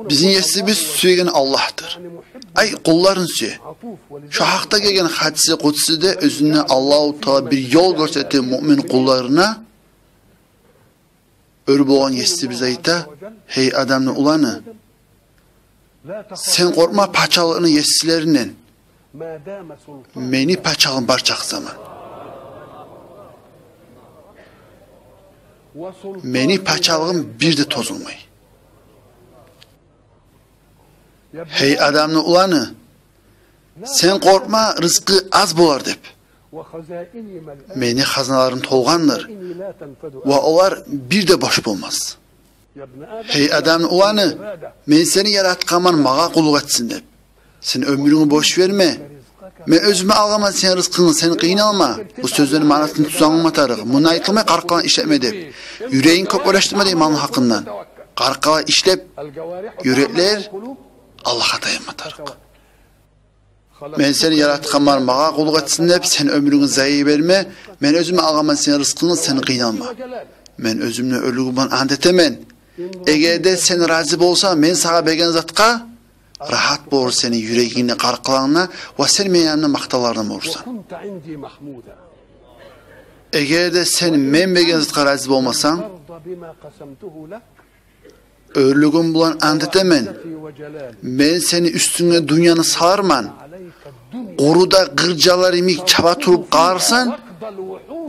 Bizim yesimiz süygen Allah'tır. Ay kulların süye. Şu hakta gelgen hadisi kutside özüne Allah-u Teala bir yol gösterdi mümin kullarına. Ör boğan yesi bize ayta, hey adamın ulanı, sen korkma paçalığını yesilerinin, meni paçalığın barçak zaman. Meni paçalığın bir de tozulmayı. Hey adamın ulanı, sen korkma rızkı az bular dep. Meni haznaların tolgandır. Ve onlar bir de boş bulmaz. Hey adamın ulanı, men seni yaratkaman mağa kuluk etsin dep. Sen ömrünü boş verme. Men özüme algama sen rızkını, sen kıynalma. Bu sözlerin manasını tuzanma tarık. Bunu aytılmay qarqalan işletme dep. Yüreğin köp uğraştırma deyim malın hakkından. Qarqalan işlep, yürekler Allah'a dayanma tarık. Men seni yaratkaman mağa kuluk etsin dep, sen ömrünü zayi verme. Men özüme algama sen rızkını, sen kıynalma. Men özümle ölügüman ant etemen. Egerde sen razı bolsa, men sağa bergen zatqa rahat bolur senin yüreğini qarqalağına ve sen men yanına maqtalardan bolursan. Egerde sen men bergen zatqa razı bolmasan, ölügüm bulan ant etemen. Men seni üstüne dünyanı sarman. Qoruda gırcalar imik çaba turup qarsan,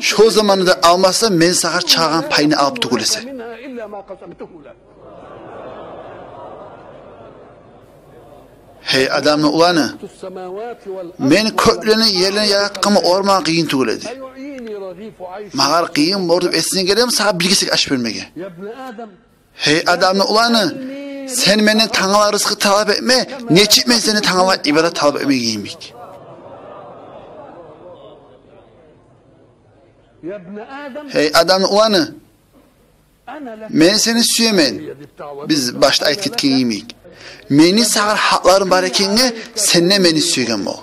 şu zamanı da almazsa men sağa çağan payını alıp tugulese. Hey adamın ulanı, men köklerini yerlerini yaratkama orman kıyın tuguledi. Mağar kıyın bordup esine gelem sağa bilgisik aş vermege. Hey adamın ulanı, sen menden tanala rızkı talep etme, neçip men seni tanala ibadet talep etme giyimik. Hey adamın ulanı, men seni süyemen, biz başta ayet gitken giyimik. Meni sağır hakların barekenge, senne meni süyegen bol.